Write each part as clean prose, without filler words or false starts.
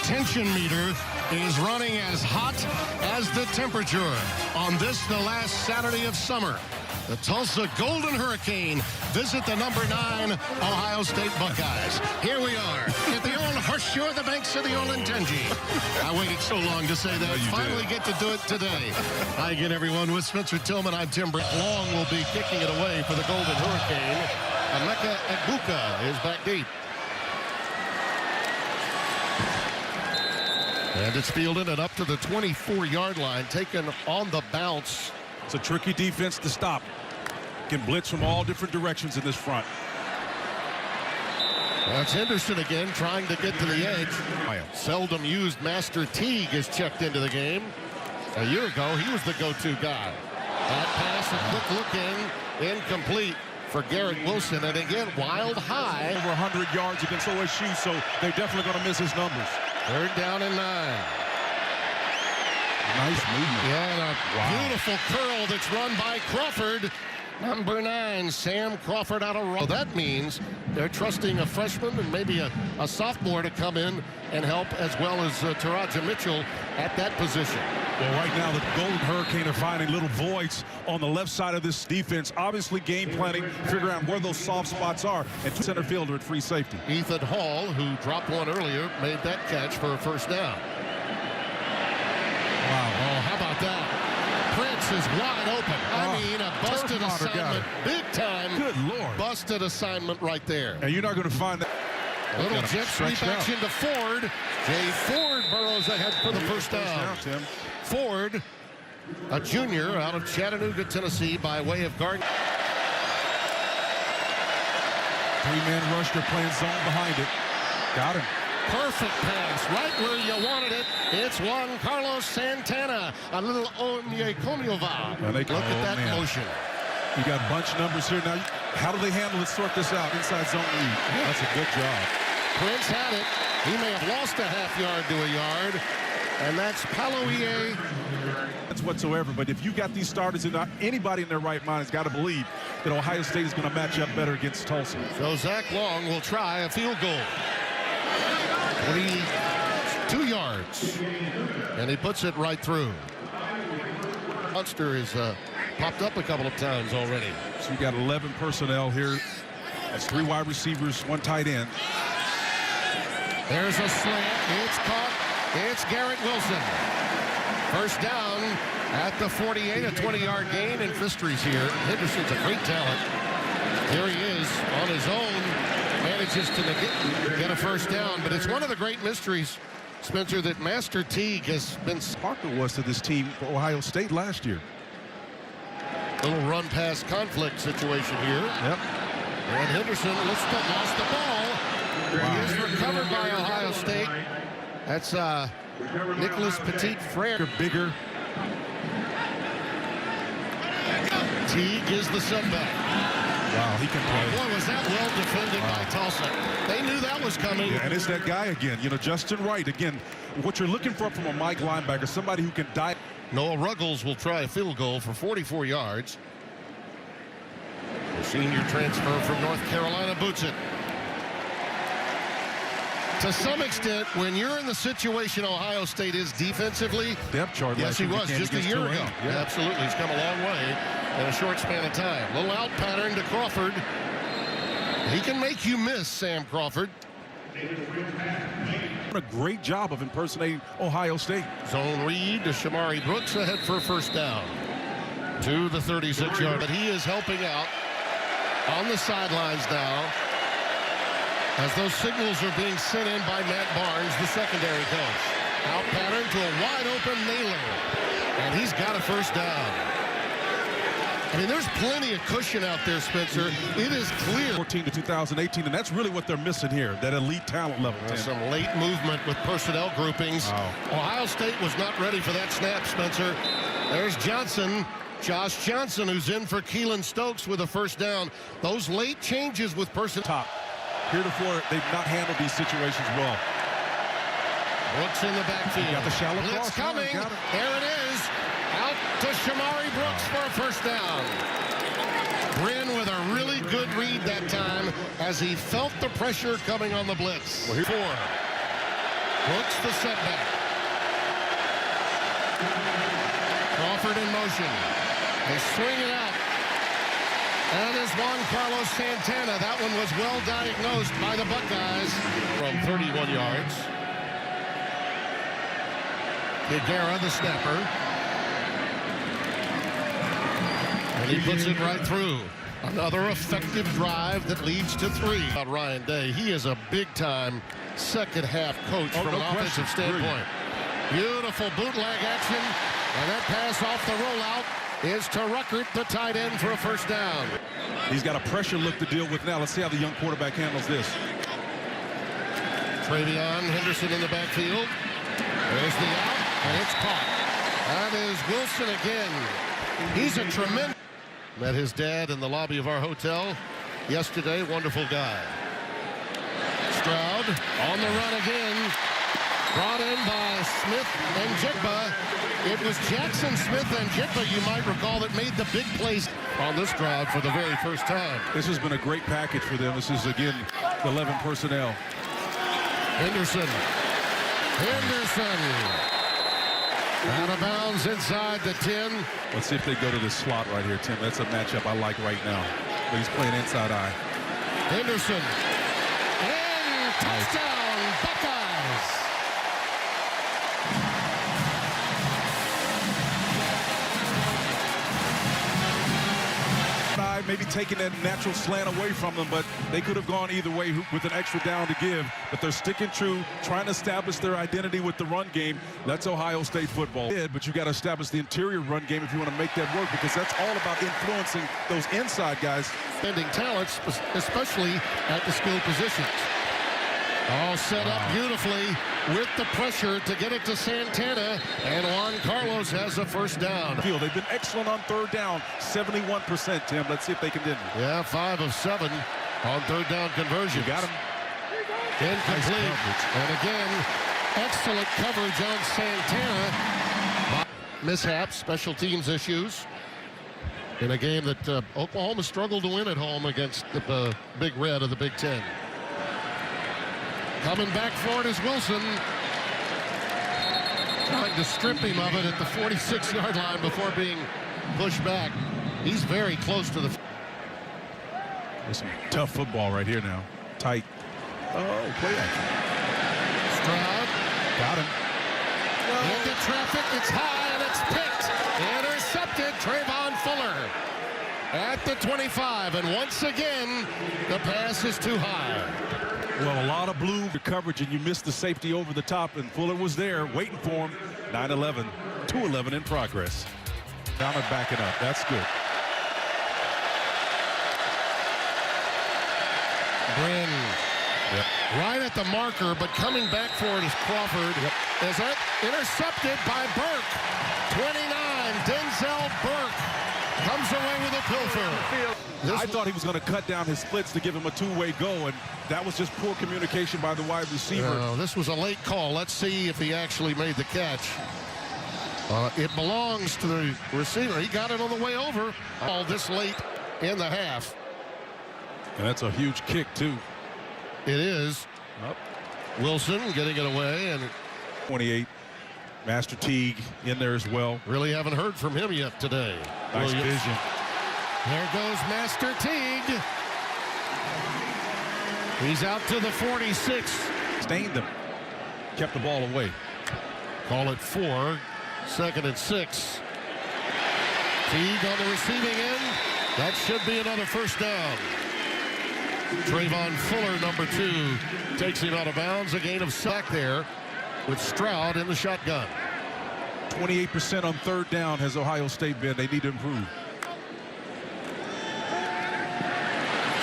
tension meter is running as hot as the temperature on this, the last Saturday of summer. The Tulsa Golden Hurricane visit the number 9 Ohio State Buckeyes. Here we are at the old horseshoe of the banks of the Olentangy. I waited so long to say that. Finally get to do it today. Hi again, everyone. With Spencer Tillman, I'm Tim Britt. Long will be kicking it away for the Golden Hurricane. Emeka Egbuka is back deep. And it's fielded and up to the 24-yard line, taken on the bounce. It's a tricky defense to stop. Can blitz from all different directions in this front. That's Henderson again, trying to get to the edge. Seldom used Master Teague is checked into the game. A year ago, he was the go-to guy. That pass, a quick look in, incomplete for Garrett Wilson. And again, wild high. Over 100 yards against OSU, so they're definitely going to miss his numbers. 3rd down and 9. Nice movement. Yeah, and a beautiful curl that's run by Crawford. Number 9, Sam Crawford out of row. That means they're trusting a freshman and maybe a sophomore to come in and help, as well as Taraja Mitchell at that position. Well, right now the Golden Hurricane are finding little voids on the left side of this defense. Obviously game planning, figuring out where those soft spots are, and center fielder at free safety. Ethan Hall, who dropped one earlier, made that catch for a first down. Wow. Oh, how about that? Prince is wide open. I mean, a busted assignment. Big time. Good Lord. Busted assignment right there. And you're not going to find that. Little jet sweep action to Ford. Jay Ford burrows ahead for the first down. Tim. Ford, a junior out of Chattanooga, Tennessee, by way of Garden. 3-man rush. They're playing zone behind it. Got him. Perfect pass, right where you wanted it. It's Juan Carlos Santana, a little Onyekoniova. Look at that motion. You got bunch numbers here now. How do they handle it? Sort this out inside zone read. That's a good job. Prince had it. He may have lost a half yard to a yard, and that's Paloie. That's whatsoever. But if you got these starters, and anybody in their right mind has got to believe that Ohio State is going to match up better against Tulsa. So Zach Long will try a field goal. 22 yards, and he puts it right through. Monster has popped up a couple of times already. So you got 11 personnel here. That's 3 wide receivers, 1 tight end. There's a slant. It's caught. It's Garrett Wilson. First down at the 48, a 20-yard gain, and Fistry's here. Henderson's a great talent. Here he is on his own. Manages to get a first down, but it's one of the great mysteries, Spencer, that Master Teague has been. Parker was to this team for Ohio State last year. Little run-pass conflict situation here. Yep. And Henderson lost the ball. Wow. He is recovered by Ohio State. That's Nicholas Petit-Frere. Bigger. Teague is the setback. Wow, he can play. Boy, was that well defended by Tulsa. They knew that was coming. Yeah, and it's that guy again, Justin Wright. Again, what you're looking for from a Mike linebacker, somebody who can die. Noah Ruggles will try a field goal for 44 yards. The senior transfer from North Carolina boots it. To some extent, when you're in the situation Ohio State is defensively, depth chart. Yes, he was just a year ago. Yeah, absolutely. He's come a long way in a short span of time. Little out pattern to Crawford. He can make you miss, Sam Crawford. What a great job of impersonating Ohio State. Zone read to Shamari Brooks ahead for a first down to the 36-yard. But he is helping out on the sidelines now, as those signals are being sent in by Matt Barnes, the secondary coach. Out pattern to a wide-open Naylor. And he's got a first down. I mean, there's plenty of cushion out there, Spencer. It is clear. 14 to 2018, and that's really what they're missing here, that elite talent level. Some late movement with personnel groupings. Wow. Ohio State was not ready for that snap, Spencer. There's Johnson. Josh Johnson, who's in for Keelan Stokes with a first down. Those late changes with personnel. Heretofore, they've not handled these situations well. Brooks in the backfield. Got the shallow blitz coming. There it is. Out to Shamari Brooks for a first down. Bryn with a really good read that time as he felt the pressure coming on the blitz. Well, 4. Hooks the setback. Crawford in motion. They swing it out. And is Juan Carlos Santana. That one was well diagnosed by the Buckeyes. From 31 yards. Higuera, the snapper. And he puts it right through. Another effective drive that leads to 3. Ryan Day, he is a big-time second-half coach from an offensive standpoint. Beautiful bootleg action, and that pass off the rollout is to Ruckert, the tight end, for a first down. He's got a pressure look to deal with now. Let's see how the young quarterback handles this. Travion Henderson in the backfield. There's the out, and it's caught. That is Wilson again. He's a tremendous... Met his dad in the lobby of our hotel yesterday. Wonderful guy. Stroud on the run again. Brought in by Smith and Jigba. It was Jackson Smith and Jigba, you might recall, that made the big plays on this drive for the very first time. This has been a great package for them. This is, again, 11 personnel. Henderson. Out of bounds inside the 10. Let's see if they go to the slot right here, Tim. That's a matchup I like right now. But he's playing inside eye. Henderson. And touchdown, Buckeyes. Maybe taking that natural slant away from them, but they could have gone either way with an extra down to give. But they're sticking true, trying to establish their identity with the run game. That's Ohio State football. But you got to establish the interior run game if you want to make that work, because that's all about influencing those inside guys. Spending talents, especially at the skill positions. All set up beautifully with the pressure to get it to Santana, and Juan Carlos has a first down. They've been excellent on third down, 71%, Tim. Let's see if they can do it. Yeah, 5 of 7 on third down conversion. Got him. Incomplete. Nice, and again, excellent coverage on Santana. Mishaps, special teams issues in a game that Oklahoma struggled to win at home against the Big Red of the Big Ten. Coming back for it is Wilson. Trying to strip him of it at the 46-yard line before being pushed back. He's very close to the... There's some tough football right here now. Tight. Oh, play action. Stroud. Got him. Into traffic. It's high and it's picked. Intercepted. Trayvon Fuller at the 25. And once again, the pass is too high. Well, a lot of blue coverage, and you missed the safety over the top, and Fuller was there waiting for him. 9-11, 2-11 in progress. Down and backing up. That's good. Bryn. Yep. Right at the marker, but coming back for it is Crawford. Yep. Is that intercepted by Burke? 29, Denzel Burke comes away with a pilfer. I thought he was going to cut down his splits to give him a two-way go, and that was just poor communication by the wide receiver. This was a late call. Let's see if he actually made the catch. It belongs to the receiver. He got it on the way over. All this late in the half. And that's a huge kick, too. It is. Wilson getting it away. And 28. Master Teague in there as well. Really haven't heard from him yet today. Nice vision. There goes Master Teague. He's out to the 46. Stained them. Kept the ball away. Call it 4. 2nd and 6. Teague on the receiving end. That should be another first down. Trayvon Fuller, number 2, takes him out of bounds. A gain of sack there with Stroud in the shotgun. 28% on third down has Ohio State been. They need to improve.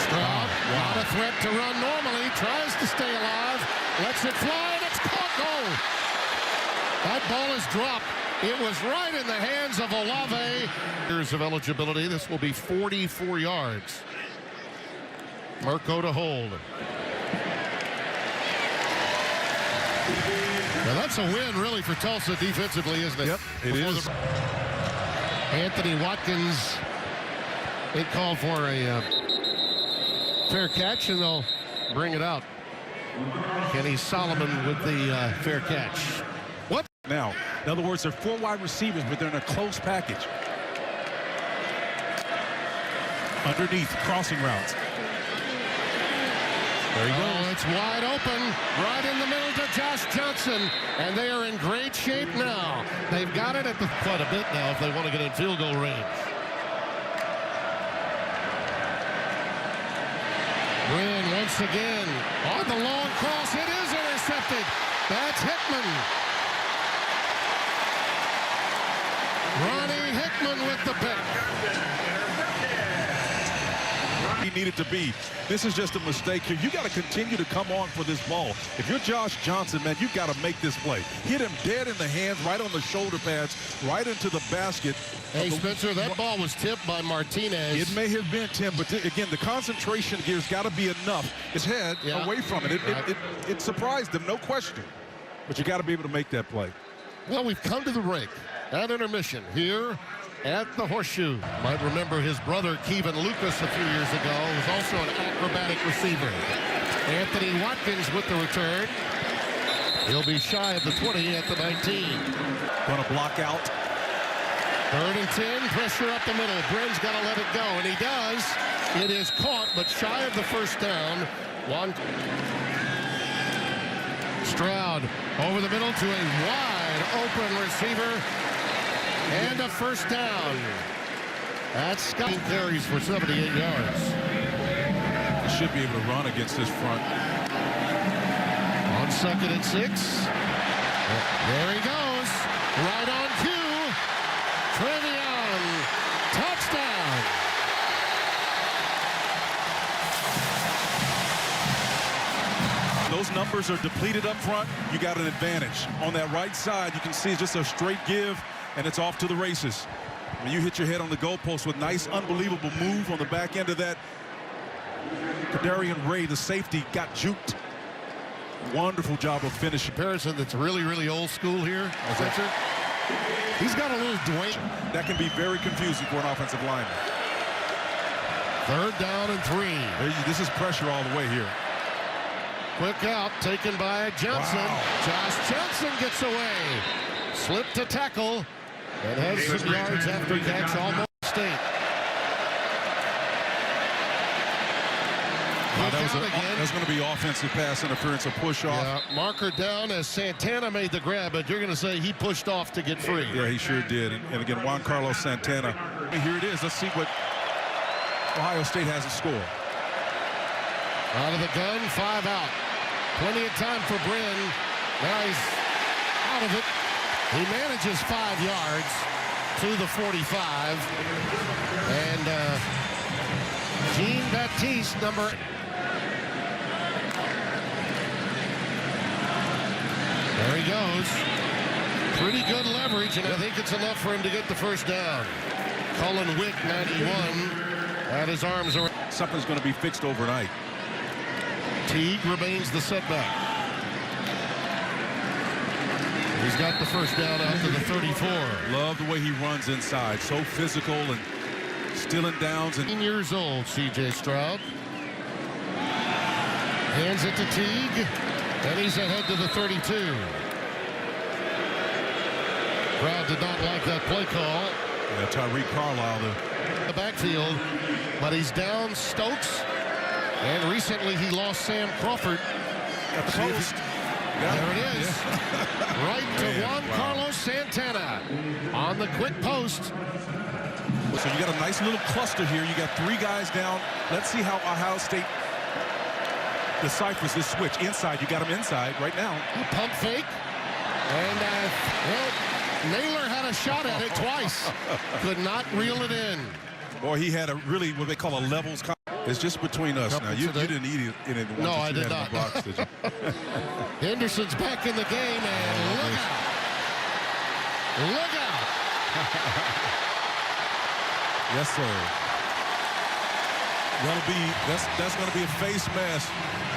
Stroud, not a threat to run normally. Tries to stay alive. Lets it fly, and it's caught. Goal. That ball is dropped. It was right in the hands of Olave. Years of eligibility. This will be 44 yards. Marco to hold. Now that's a win, really, for Tulsa defensively, isn't it? Yep, it is. Anthony Watkins, they called for a fair catch, and they'll bring it out. Kenny Solomon with the fair catch. What? Now, in other words, they're 4 wide receivers, but they're in a close package. Underneath, crossing routes. There he goes. Oh, it's wide open, right in the middle to Josh Johnson, and they are in great shape now. They've got it at quite a bit now if they want to get in field goal range. Bryn once again on the long cross. It is intercepted. That's Hickman. Ronnie Hickman with the pick. He needed to be. This is just a mistake here. You got to continue to come on for this ball. If you're Josh Johnson, man, you got to make this play. Hit him dead in the hands, right on the shoulder pads, right into the basket. Hey, Spencer, that ball was tipped by Martinez. It may have been, Tim, but again, the concentration here's got to be enough. His head away from it. It surprised him, no question. But you got to be able to make that play. Well, we've come to the break at intermission here at the Horseshoe. Might remember his brother, Kevin Lucas, a few years ago, was also an acrobatic receiver. Anthony Watkins with the return. He'll be shy of the 20 at the 19. Going to block out. 3rd and 10, pressure up the middle. Bryn's got to let it go, and he does. It is caught, but shy of the first down. Stroud over the middle to a wide open receiver. And a first down. That's Scott. Carries for 78 yards. He should be able to run against this front. On 2nd and 6. There he goes. Right on cue. Trevion. Touchdown. Those numbers are depleted up front. You got an advantage. On that right side, you can see it's just a straight give, and it's off to the races. When you hit your head on the goalpost with nice, unbelievable move on the back end of that, Kadarian Ray, the safety, got juked. Wonderful job of finishing. Comparison that's really, really old school here. Spencer. He's got a little Dwayne. That can be very confusing for an offensive lineman. 3rd down and 3. This is pressure all the way here. Quick out taken by Johnson. Wow. Josh Johnson gets away. Slip to tackle. And has some yards after catch, almost State. That was going to be offensive pass interference, a push off. Yeah, marker down as Santana made the grab, but you're going to say he pushed off to get free. Yeah, he sure did. And again, Juan Carlos Santana. Here it is. Let's see what Ohio State has to score. Out of the gun, 5 out. Plenty of time for Bryn. Now he's out of it. He manages 5 yards to the 45. And Jean-Baptiste, number... There he goes. Pretty good leverage, and I think it's enough for him to get the first down. Cullen Wick, 91, at his arms around. Something's going to be fixed overnight. Teague remains the setback. He's got the first down out to the 34. Love the way he runs inside. So physical and stealing downs. 18 years old, C.J. Stroud. Hands it to Teague. And he's ahead to the 32. Crowd did not like that play call. Yeah, Tyreek Carlisle. The backfield, but he's down Stokes. And recently he lost Sam Crawford at the post. There it is. Yeah. Right to Juan Carlos Santana on the quick post. So you got a nice little cluster here. You got 3 guys down. Let's see how Ohio State deciphers this switch. Inside, you got him inside right now. Pump fake. And well, Naylor had a shot at it twice. Could not reel it in. Boy, he had a really what they call a levels. It's just between us now. You didn't eat any of the ones no, that I you did had not. in the box, did you? Henderson's back in the game, and look out. Look out. Yes, sir. That's going to be a face mask.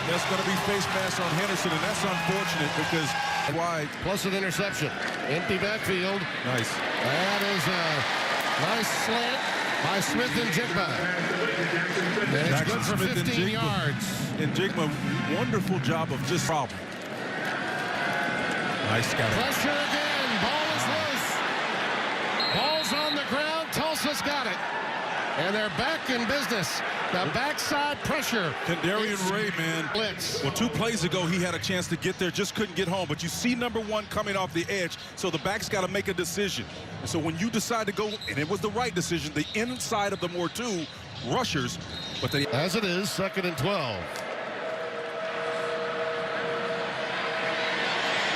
That's going to be face mask on Henderson, and that's unfortunate because wide. Plus an interception. Empty backfield. Nice. That is a nice slant. by Smith and Jigba. And it's good for 15 yards. And Jigba, wonderful job of just problem. Nice guy. Pressure again. Ball is loose. Ball's on the ground. Tulsa's got it. And they're back in business. The backside pressure. Kendarian Ray, man. Blitz. Well, 2 plays ago, he had a chance to get there, just couldn't get home. But you see number 1 coming off the edge, so the back's got to make a decision. And so when you decide to go, and it was the right decision, the inside of the more 2 rushers, but they... As it is, 2nd and 12.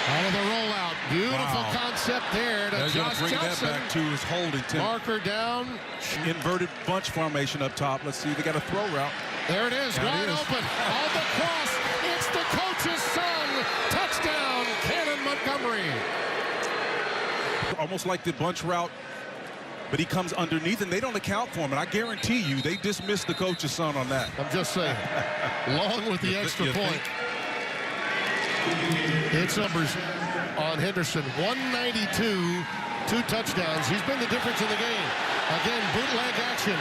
Out of the rollout. Beautiful concept there to Josh bring Johnson. That back to his holding, Tim. Marker down. Inverted bunch formation up top. Let's see, they got a throw route. There it is, wide open. On the cross, it's the coach's son. Touchdown, Cannon Montgomery. Almost like the bunch route, but he comes underneath, and they don't account for him. And I guarantee you, they dismissed the coach's son on that. I'm just saying, along with the extra point. It's numbers on Henderson. 192, 2 touchdowns. He's been the difference in the game. Again, bootleg action.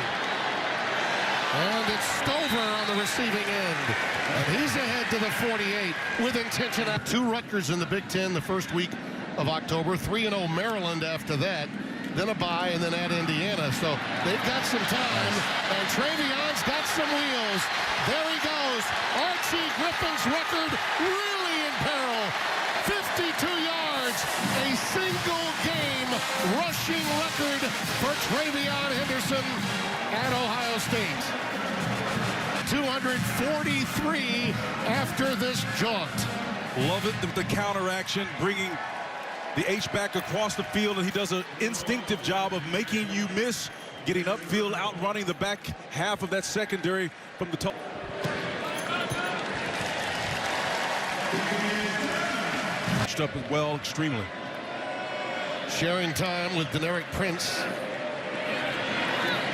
And it's Stover on the receiving end. And he's ahead to the 48 with intention. 2 Rutgers in the Big Ten the first week of October. 3-0 Maryland after that. Then a bye, and then at Indiana. So they've got some time. And Travion's got some wheels. There he goes. Archie Griffin's record really in peril. 52 yards. A single game rushing record for Travion Henderson at Ohio State. 243 after this jaunt. Love it, the counter action, bringing the H-back across the field, and he does an instinctive job of making you miss, getting upfield, outrunning the back half of that secondary from the top. Up as well, extremely. Sharing time with Deneric Prince.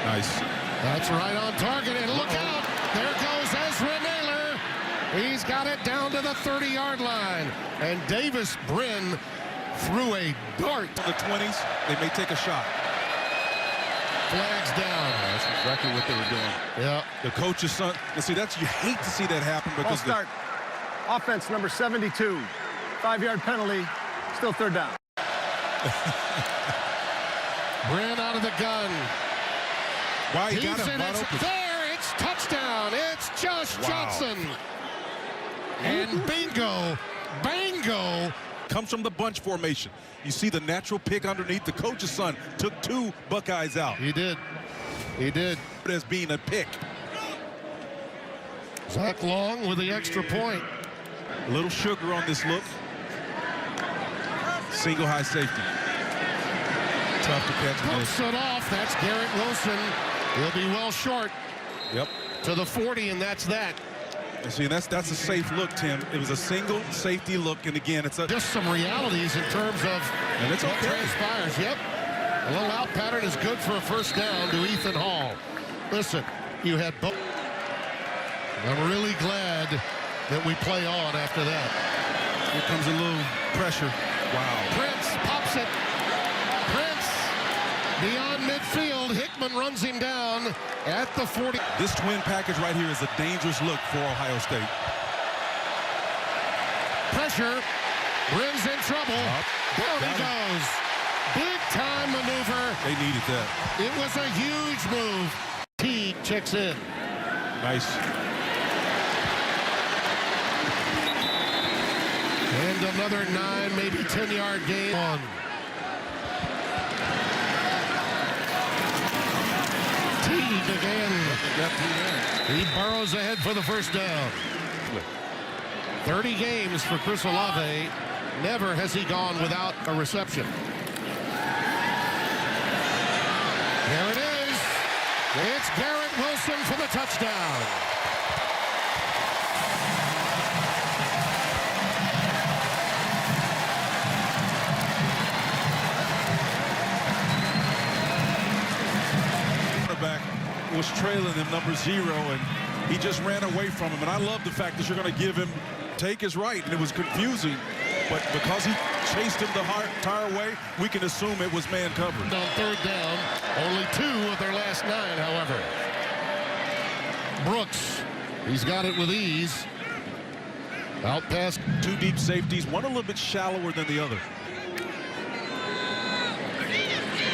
Nice. That's right on target, and look out! There goes Ezra Naylor. He's got it down to the 30-yard line. And Davis Brin threw a dart. In the 20s, they may take a shot. Flags down. That's exactly what they were doing. Yeah. The coach's son. And see, that's, you hate to see that happen because start. Offense number 72. 5-yard penalty. Still 3rd down. Brin out of the gun. Why he He's got him in wide open. There, it's touchdown. It's Josh Johnson. And bingo, bango. Comes from the bunch formation. You see the natural pick underneath. The coach's son took 2 Buckeyes out. He did. He did. As being a pick. Zach Long with the extra point. A little sugar on this look. Single high safety. Tough to catch. Pokes it off. That's Garrett Wilson. He'll be well short. Yep. To the 40, and that's that. And see, that's a safe look, Tim. It was a single safety look, and again, it's a... Just some realities in terms of and it's what okay. transpires. Yep. A little out pattern is good for a first down to Ethan Hall. Listen, you had both. I'm really glad that we play on after that. Here comes a little pressure. Wow. Prince pops it. Prince beyond midfield. Hickman runs him down at the 40. This twin package right here is a dangerous look for Ohio State. Pressure. Brin's in trouble. Down he goes. Big time maneuver. They needed that. It was a huge move. T checks in. Nice. And another 9, maybe 10-yard gain. Teague again. He burrows ahead for the first down. 30 games for Chris Olave. Never has he gone without a reception. There it is. It's Garrett Wilson for the touchdown. Was trailing him, number 0, and he just ran away from him. And I love the fact that you're going to give him, take is right, and it was confusing. but because he chased him the entire way, we can assume it was man covered. On third down, only 2 of their last 9, however. Brooks, he's got it with ease. Out past 2 deep safeties, one a little bit shallower than the other.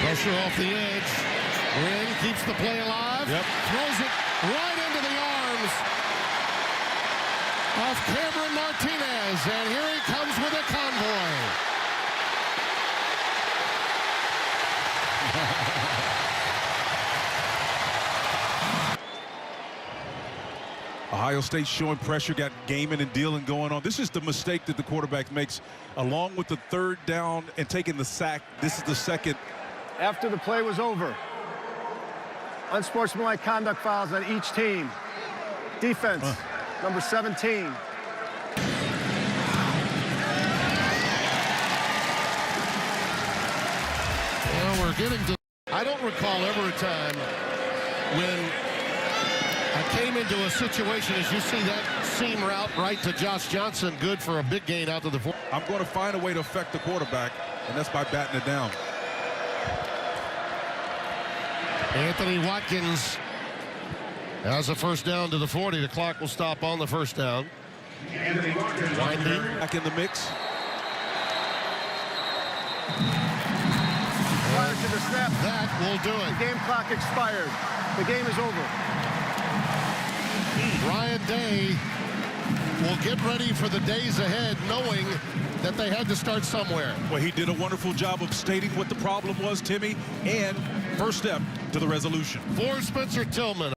Pressure off the edge. Wynn keeps the play alive. Yep. Throws it right into the arms of Cameron Martinez. And here he comes with a convoy. Ohio State showing pressure, got gaming and dealing going on. This is the mistake that the quarterback makes, along with the third down and taking the sack. This is the second. After the play was over, unsportsmanlike conduct fouls on each team. Defense, number 17. Well, we're getting to... I don't recall ever a time when I came into a situation, as you see that seam route right to Josh Johnson, good for a big gain out to the 4. I'm going to find a way to affect the quarterback, and that's by batting it down. Anthony Watkins has a first down to the 40. The clock will stop on the first down. Winding. Back in the mix. Prior to the snap, That will do the it. game clock expired. The game is over. Ryan Day will get ready for the days ahead, knowing that they had to start somewhere. Well, he did a wonderful job of stating what the problem was, Timmy, and first step to the resolution. For Spencer Tillman.